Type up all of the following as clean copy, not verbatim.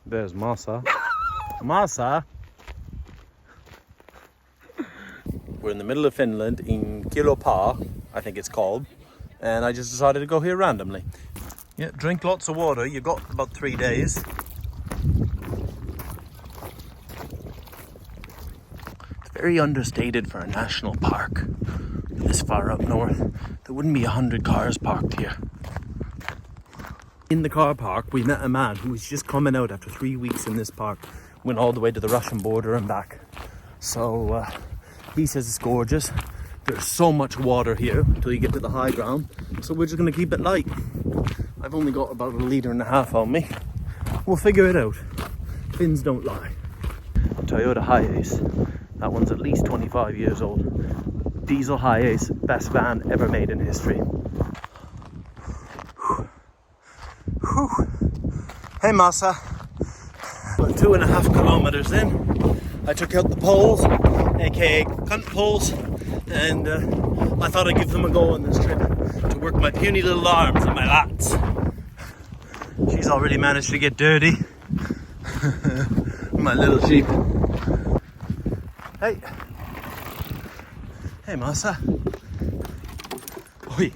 There's Masa. Masa! We're in the middle of Finland, in Kilopää, I think it's called. And I just decided to go here randomly. Yeah, drink lots of water. You got about 3 days. It's very understated for a national park. This far up north, there wouldn't be 100 cars parked here. In the car park, we met a man who was just coming out after 3 weeks in this park. Went all the way to the Russian border and back. So he says it's gorgeous. There's so much water here until you get to the high ground. So we're just gonna keep it light. I've only got about 1.5 liters on me. We'll figure it out. Finns don't lie. Toyota Hiace. That one's at least 25 years old. Diesel Hiace, best van ever made in history. Whew. Hey Masa. We're 2.5 kilometers in. I took out the poles, aka cunt poles, and I thought I'd give them a go on this trip to work my puny little arms and my lats. She's already managed to get dirty. My little sheep. Hey. Hey Masa. Oi.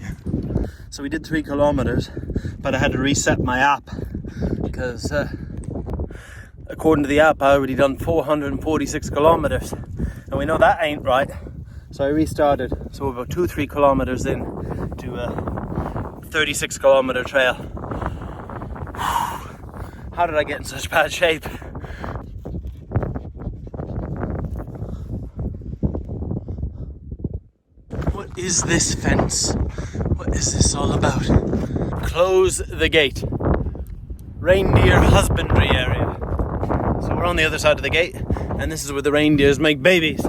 So we did 3 kilometers, but I had to reset my app because according to the app I already done 446 kilometers and we know that ain't right. So I restarted. So we're about 2-3 kilometers in to a 36 kilometer trail. How did I get in such bad shape? What is this fence? What is this all about? Close the gate. Reindeer husbandry area. So we're on the other side of the gate, and this is where the reindeers make babies.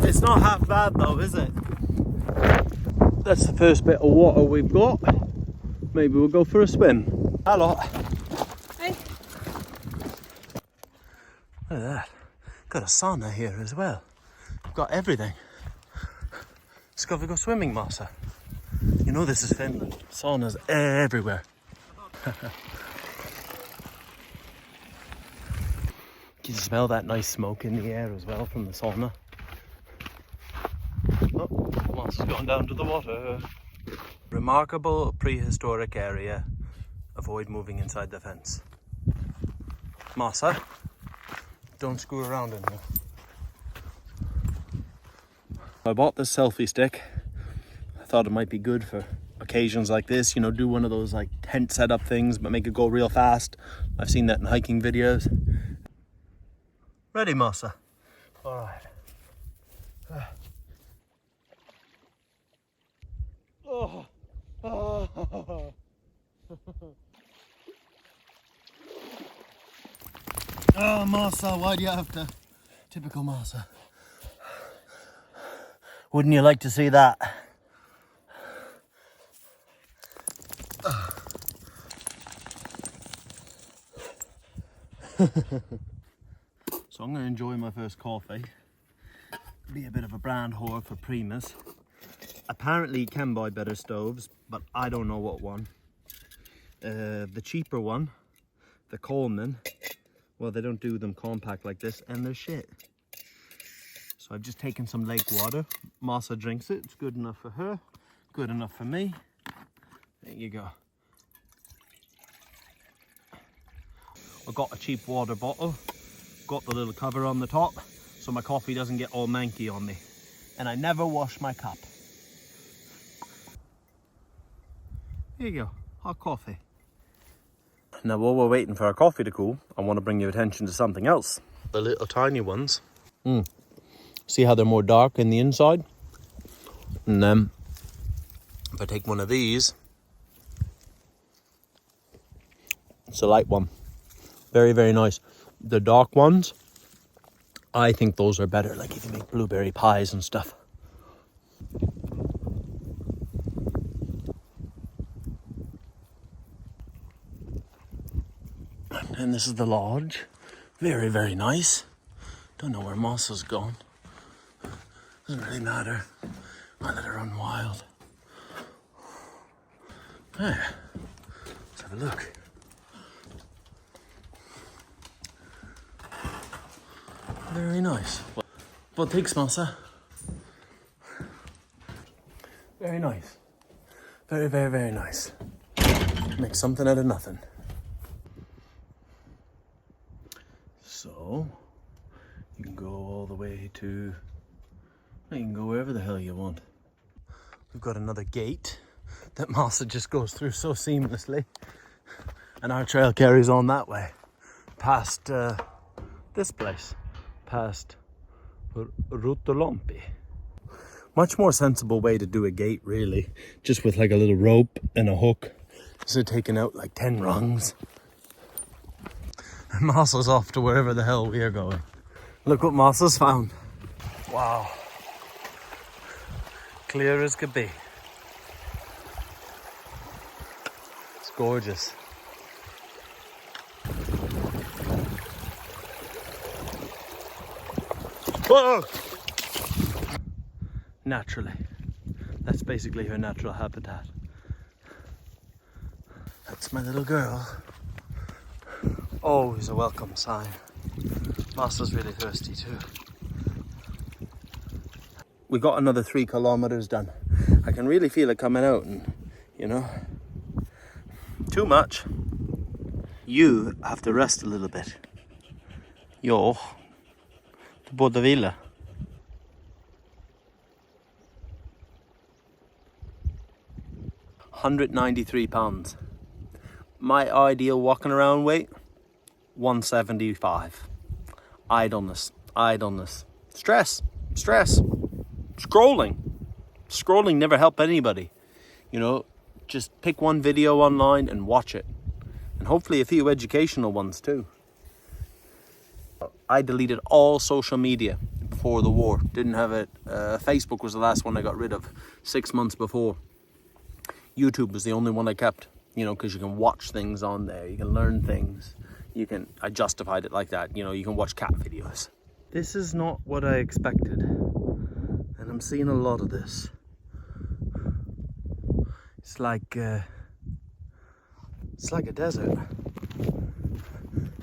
It's not half bad though, is it? That's the first bit of water we've got. Maybe we'll go for a swim. Hello. Hey. Look at that. Got a sauna here as well. Got everything. Let's go go swimming, Masa. You know this is Finland. Saunas everywhere. You can smell that nice smoke in the air as well from the sauna. Oh, Masa's gone down to the water. Remarkable prehistoric area. Avoid moving inside the fence. Masa, don't screw around in here. I bought this selfie stick. I thought it might be good for occasions like this, you know, do one of those like tent setup things but make it go real fast. I've seen that in hiking videos. Ready, Masa? All right. Oh. Oh. Oh, Masa, why do you have to? Typical Masa. Wouldn't you like to see that? So I'm going to enjoy my first coffee. Be a bit of a brand whore for Primus. Apparently you can buy better stoves, but I don't know what one. The cheaper one, the Coleman, well, they don't do them compact like this, and they're shit. So I've just taken some lake water. Masa drinks it. It's good enough for her, good enough for me. There you go. I got a cheap water bottle, got the little cover on the top so my coffee doesn't get all manky on me. And I never wash my cup. Here you go, hot coffee. Now while we're waiting for our coffee to cool, I want to bring your attention to something else. The little tiny ones. See how they're more dark in the inside? And then if I take one of these, it's a light one. Very, very nice. The dark ones, I think those are better, like if you make blueberry pies and stuff. And this is the lodge. Very, very nice. Don't know where Masa's gone. Doesn't really matter. I let her run wild. Ah, let's have a look. Very nice. What takes Masa? Very nice. Very, very, very nice. Make something out of nothing. So, you can go all the way to, you can go wherever the hell you want. We've got another gate that Masa just goes through so seamlessly. And our trail carries on that way, past this place, past Rutolompi. Much more sensible way to do a gate, really. Just with like a little rope and a hook. So taking out like 10 rungs. And Masa's off to wherever the hell we are going. Look what Masa's found. Wow. Clear as could be. It's gorgeous. Whoa! Naturally. That's basically her natural habitat. That's my little girl. Always a welcome sign. Masa's really thirsty too. We got another 3 kilometers done. I can really feel it coming out and, you know, too much. You have to rest a little bit. Jo, du borde vila. £193. My ideal walking around weight, 175. Idleness. Stress. Scrolling never helped anybody. You know, just pick one video online and watch it. And hopefully a few educational ones too. I deleted all social media before the war. Didn't have it. Facebook was the last one I got rid of 6 months before. YouTube was the only one I kept, you know, because you can watch things on there. You can learn things. I justified it like that. You know, you can watch cat videos. This is not what I expected. And I'm seeing a lot of this. It's like a desert.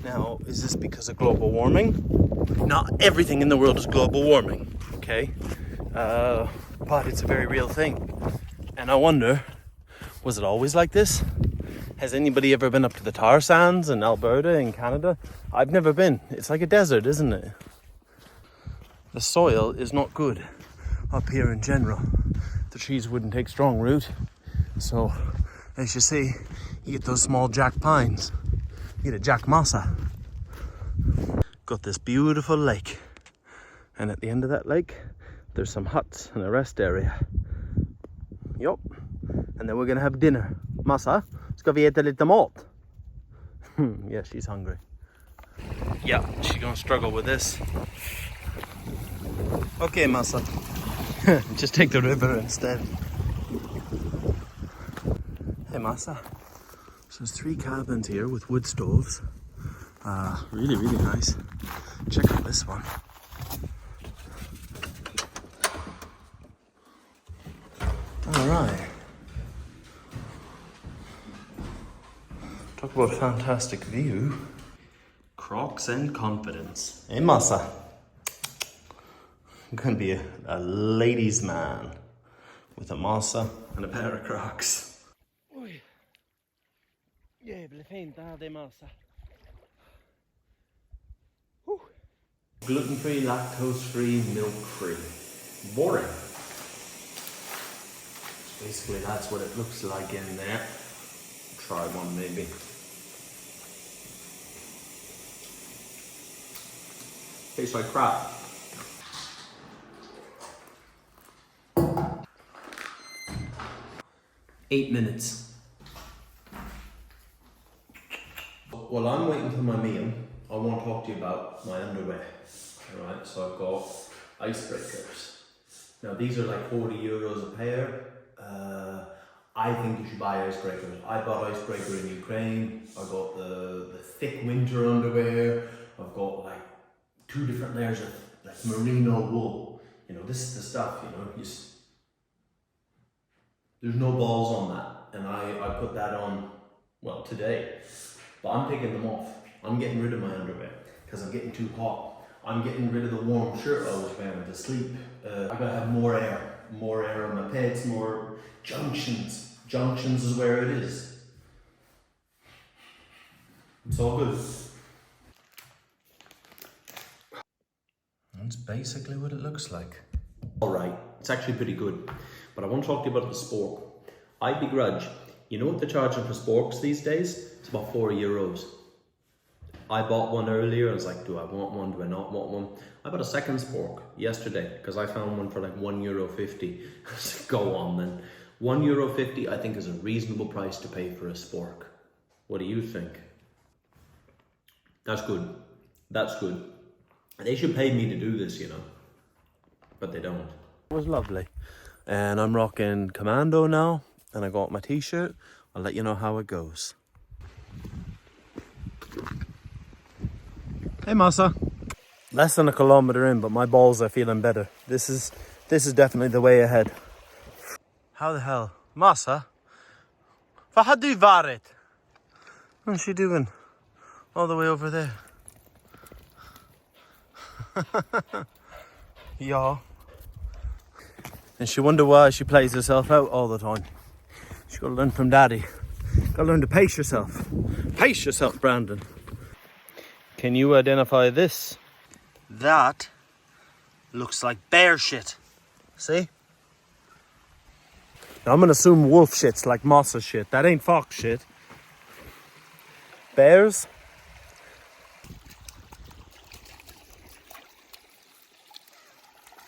Now, is this because of global warming? Not everything in the world is global warming, okay? But it's a very real thing. And I wonder, was it always like this? Has anybody ever been up to the tar sands in Alberta in Canada? I've never been. It's like a desert, isn't it? The soil is not good up here in general. The trees wouldn't take strong root. So, as you see, you get those small jack pines. You get a jack masa. Got this beautiful lake. And at the end of that lake, there's some huts and a rest area. Yup. And then we're gonna have dinner. Masa, ska vi äta lite mat? Yeah, she's hungry. Yeah, she's gonna struggle with this. Okay, Masa. Just take the river instead. Hey, Masa. So there's 3 cabins here with wood stoves. Really, really nice. Check out this one. All right. Talk about a fantastic view. Crocs and confidence. Hey, Masa. I'm gonna be a ladies' man with a Masa and a pair of Crocs. Oj. Jävligt fint det här, det är Masa. Gluten-free, lactose-free, milk-free. Boring. Basically, that's what it looks like in there. Try one maybe. Tastes like crap. Eight minutes. While I'm waiting for my meal, I want to talk to you about my underwear. Alright, so I've got icebreakers. Now these are like €40 a pair. I think you should buy icebreakers. I bought icebreaker in Ukraine. I got the thick winter underwear. I've got like 2 different layers of like merino wool. You know, this is the stuff, you know, there's no balls on that. and I put that on, well, today. But I'm taking them off. I'm getting rid of my underwear because I'm getting too hot. I'm getting rid of the warm shirt I was wearing to sleep. I gotta have more air on my peds, more junctions. Junctions is where it is. It's all good. That's basically what it looks like. Alright, it's actually pretty good. But I want to talk to you about the spork. I begrudge. You know what they're charging for sporks these days? It's about €4. I bought one earlier. I was like, do I want one? Do I not want one? I bought a second spork yesterday because I found one for like €1.50. I said, go on then. €1.50 I think is a reasonable price to pay for a spork. What do you think? That's good. That's good. They should pay me to do this, you know. But they don't. It was lovely. And I'm rocking Commando now. And I got my t-shirt. I'll let you know how it goes. Hey Masa. Less than a kilometer in, but my balls are feeling better. This is definitely the way ahead. How the hell? Masa? Vad har du varit? What's she doing? All the way over there. Yeah. And she wonder why she plays herself out all the time. She gotta learn from daddy. Gotta learn to pace yourself. Pace yourself, Brandon. Can you identify this? That looks like bear shit. See? Now I'm gonna assume wolf shit's like Masa shit. That ain't fox shit. Bears?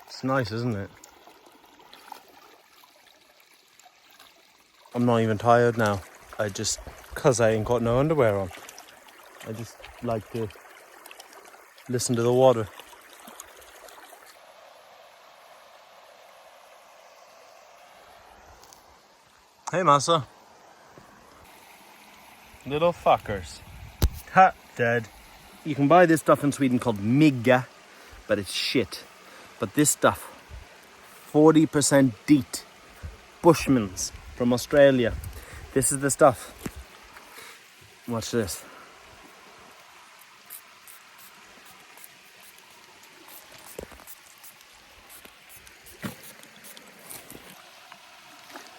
It's nice, isn't it? I'm not even tired now. Cause I ain't got no underwear on. I just like to listen to the water. Hey Masa. Little fuckers. Ha, dead. You can buy this stuff in Sweden called migga, but it's shit. But this stuff, 40% DEET, Bushmans from Australia. This is the stuff. Watch this.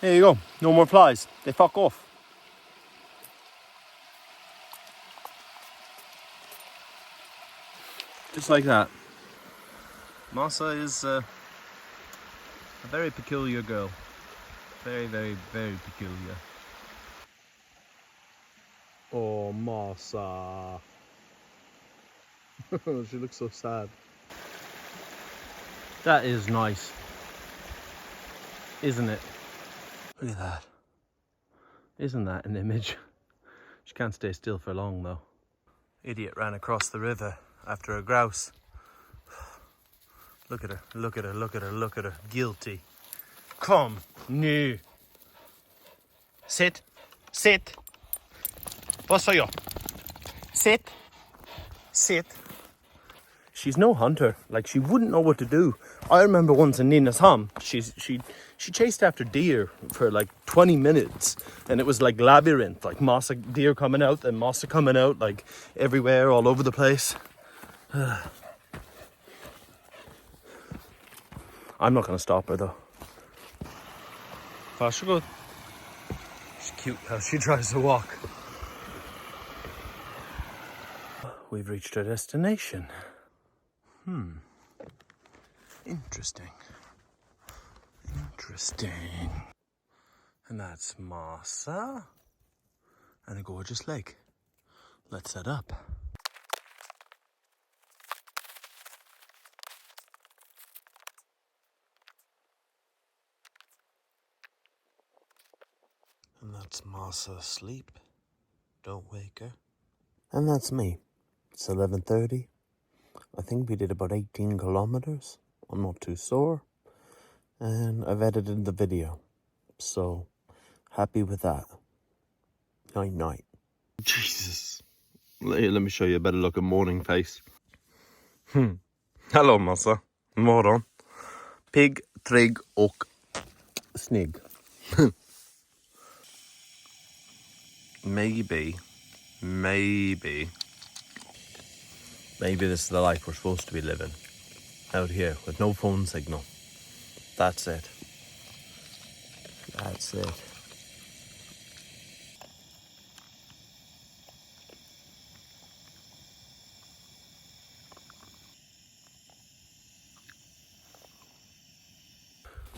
There you go. No more flies. They fuck off. Just like that. Masa is a very peculiar girl. Very, very, very peculiar. Oh, Masa. She looks so sad. That is nice. Isn't it? Look at that. Isn't that an image? She can't stay still for long though. Idiot ran across the river after a grouse. Look at her, look at her, look at her, look at her. Guilty. Come, nu. Sit, sit. Vad sa jag? Sit, sit. She's no hunter. Like, she wouldn't know what to do. I remember once in Nynäshamn, she chased after deer for like 20 minutes, and it was like labyrinth, like Masa deer coming out and Masa coming out, like everywhere, all over the place. I'm not gonna stop her though. Varsågod. She's cute how she tries to walk. We've reached our destination. Interesting. Interesting. And that's Masa and a gorgeous lake. Let's set up. And that's Masa asleep. Don't wake her. And that's me. It's 11:30. I think we did about 18 kilometers. I'm not too sore. And I've edited the video. So, happy with that. Night night. Jesus. Let me show you a better looking morning face. Hello Masa. Morgon. Pigg, trygg och snygg. maybe this is the life we're supposed to be living. Out here with no phone signal. That's it. That's it.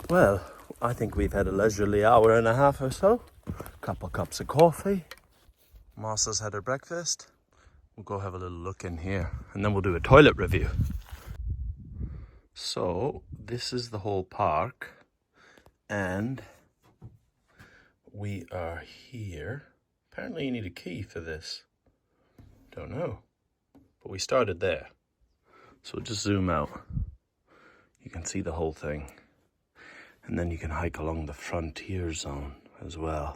Well, I think we've had a leisurely hour and a half or so. Couple cups of coffee. Masa's had her breakfast. We'll go have a little look in here and then we'll do a toilet review. So this is the whole park and we are here. Apparently you need a key for this. Don't know, but we started there. So just zoom out. You can see the whole thing. And then you can hike along the frontier zone as well.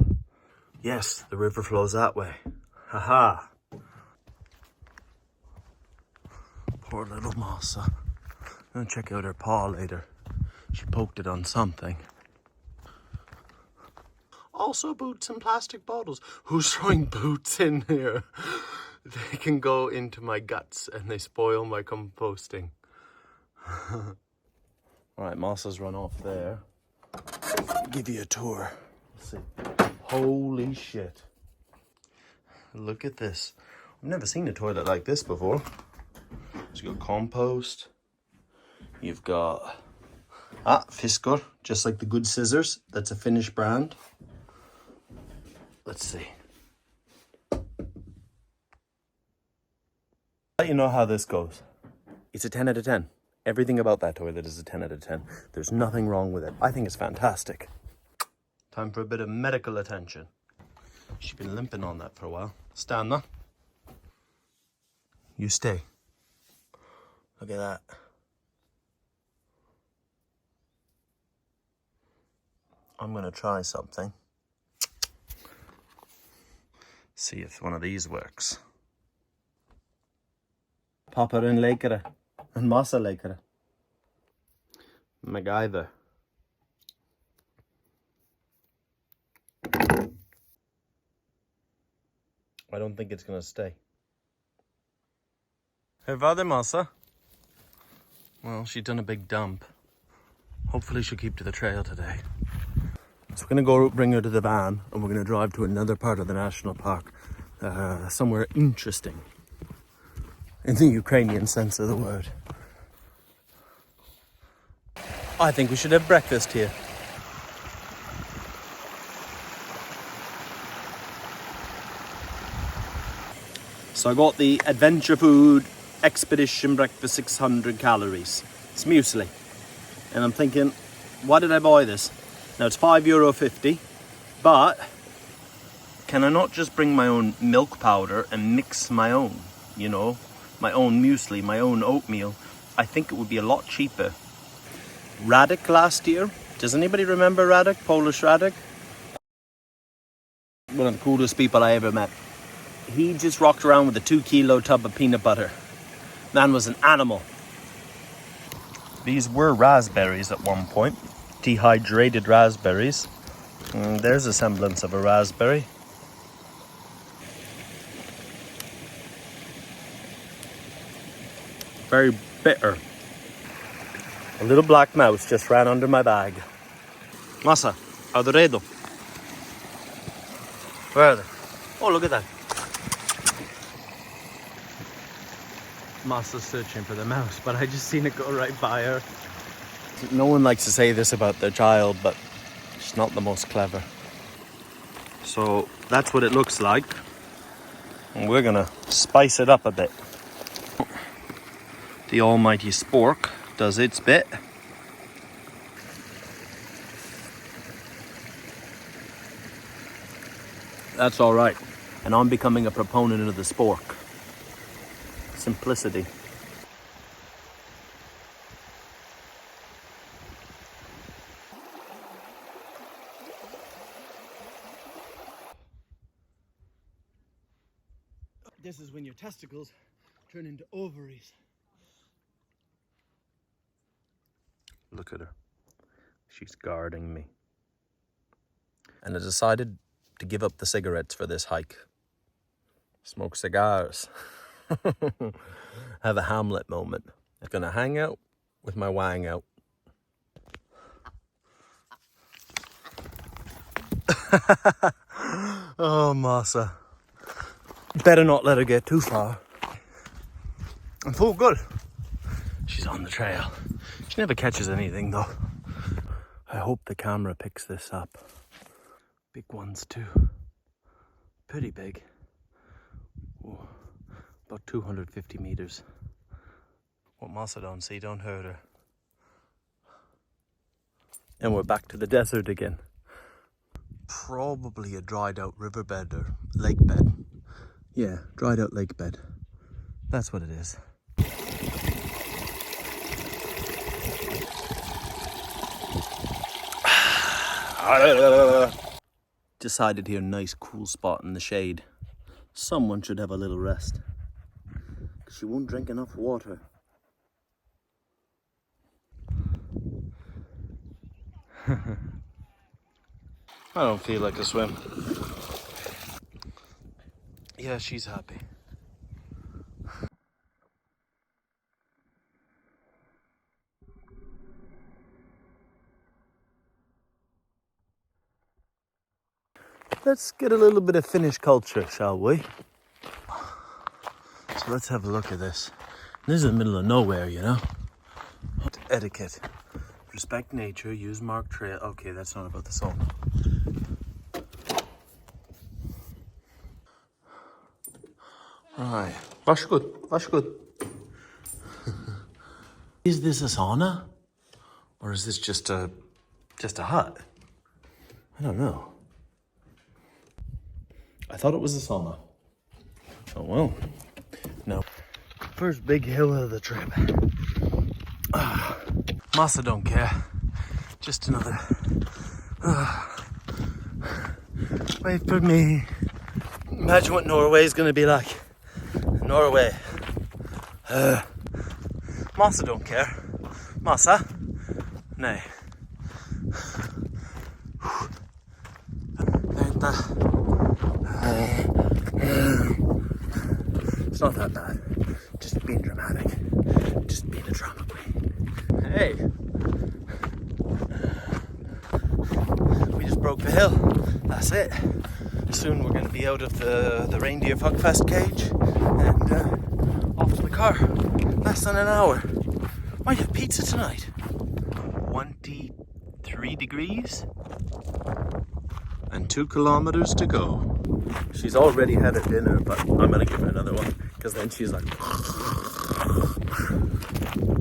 Yes, the river flows that way. Haha. Poor little Masa. I'm gonna check out her paw later. She poked it on something. Also boots and plastic bottles. Who's throwing boots in here? They can go into my guts and they spoil my composting. Alright, Masa's run off there. Give you a tour. Let's see. Holy shit. Look at this. I've never seen a toilet like this before. So you've got compost. You've got Fiskar, just like the good scissors. That's a Finnish brand. Let's see. Let you know how this goes. It's a 10 out of 10. Everything about that toilet is a 10 out of 10. There's nothing wrong with it. I think it's fantastic. Time for a bit of medical attention. She's been limping on that for a while. Stand there. You stay. Look at that. I'm gonna try something. See if one of these works. Pop her in lekere. En massa lekere. MacGyver. I don't think it's gonna stay. Hur var det, Masa? Well, she's done a big dump. Hopefully she'll keep to the trail today. So we're gonna go bring her to the van and we're gonna drive to another part of the national park. Somewhere interesting. In the Ukrainian sense of the word. I think we should have breakfast here. So I got the Adventure Food Expedition Breakfast 600 calories. It's muesli. And I'm thinking, why did I buy this? Now it's €5.50, but can I not just bring my own milk powder and mix my own, you know, my own muesli, my own oatmeal? I think it would be a lot cheaper. Radek last year. Does anybody remember Radek? Polish Radek? One of the coolest people I ever met. He just rocked around with a 2-kilo tub of peanut butter. Man was an animal. These were raspberries at one point. Dehydrated raspberries. There's a semblance of a raspberry. Very bitter. A little black mouse just ran under my bag. Masa, are they ready? Where are they? Oh, look at that. Masa's searching for the mouse, but I just seen it go right by her. No one likes to say this about their child, but she's not the most clever. So that's what it looks like. And we're gonna spice it up a bit. The almighty spork does its bit. That's all right. And I'm becoming a proponent of the spork. Simplicity. This is when your testicles turn into ovaries. Look at her. She's guarding me. And I decided to give up the cigarettes for this hike. smoke cigars, have a Hamlet moment. I'm gonna hang out with my wang out. Oh, Masa. Better not let her get too far. I'm full good. She's on the trail. She never catches anything though. I hope the camera picks this up. Big ones too. Pretty big. Whoa. About 250 meters. What Masa don't see, don't hurt her. And we're back to the desert again. Probably a dried out riverbed or lake bed. Yeah, dried out lake bed. That's what it is. Decided here, nice cool spot in the shade. Someone should have a little rest. Because she won't drink enough water. I don't feel like a swim. Yeah, she's happy. Let's get a little bit of Finnish culture, shall we? So let's have a look at this. This is in the middle of nowhere, you know? Etiquette. Respect nature, use marked trail. Okay, that's not about the song. Right. Varsågod. Is this a sauna? Or is this just a hut? I don't know. I thought it was a sauna. Oh well. No. First big hill of the trip. Masa don't care. Just another. Wait for me. Imagine what Norway is going to be like. Norway. Masa don't care. Masa? Nej. Vänta. It's not that bad. Just being dramatic. Just being a drama queen. Hey. We just broke the hill. That's it. Soon we're going to be out of the reindeer fuckfest cage and off to the car. Less than an hour. Might have pizza tonight. 23 degrees and 2 kilometers to go. She's already had her dinner, but I'm going to give her another one because then she's like,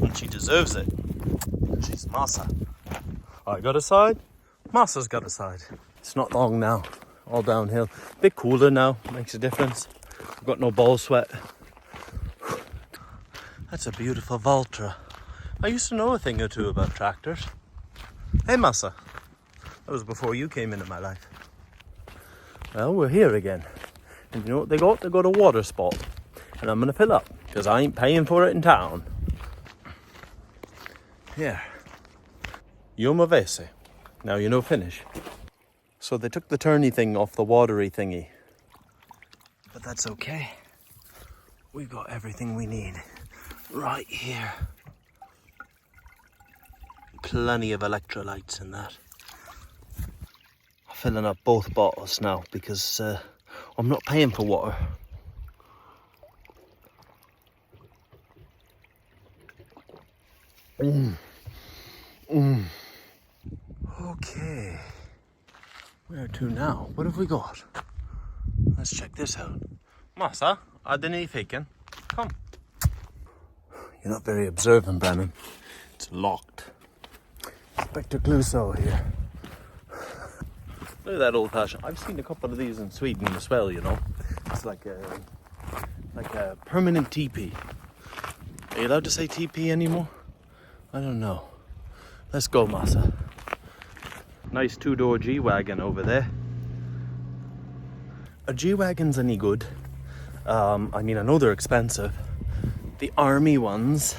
and she deserves it. She's Masa. I got a side. Masa's got a side. It's not long now. All downhill. Bit cooler now, makes a difference. I've got no ball sweat. That's a beautiful Valtra. I used to know a thing or two about tractors. Hey Masa, that was before you came into my life. Well, we're here again. And you know what they got? They got a water spot. And I'm gonna fill up, because I ain't paying for it in town. Here. Jumavese. Now you know Finnish. So they took the turny thing off the watery thingy. But that's okay. We've got everything we need right here. Plenty of electrolytes in that. I'm filling up both bottles now because I'm not paying for water. Okay. Where to now? What have we got? Let's check this out. Masa, are the nyfiken? Come. You're not very observant, Brennan. It's locked. Inspector Clouseau here. Look at that old fashioned. I've seen a couple of these in Sweden as well, you know. It's like a permanent teepee. Are you allowed to say teepee anymore? I don't know. Let's go, Masa. Nice two-door G-Wagon over there. Are G-Wagons any good? I mean, I know they're expensive. The army ones,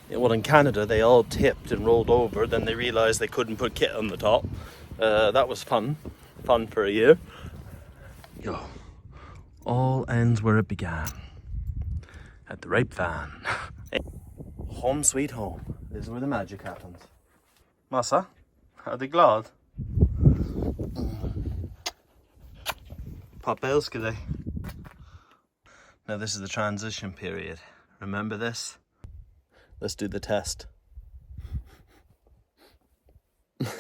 well, in Canada, they all tipped and rolled over. Then they realized they couldn't put kit on the top. That was fun for a year. Yo, all ends where it began. At the rape van. Home sweet home. This is where the magic happens. Masa, är du glad? Pappa älskar dig. Now this is the transition period. Remember this? Let's do the test.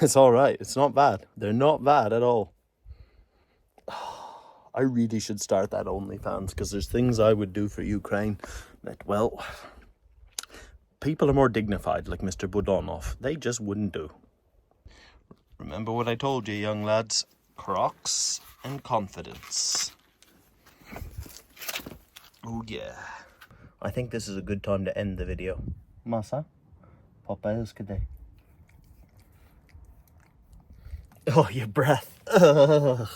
It's all right. It's not bad. They're not bad at all. I really should start that OnlyFans because there's things I would do for Ukraine that, well, people are more dignified, like Mr. Budonov. They just wouldn't do. Remember what I told you, young lads. Crocs and confidence. Oh yeah. I think this is a good time to end the video. Masa, Papa älskar dig. Oh, your breath. Ugh.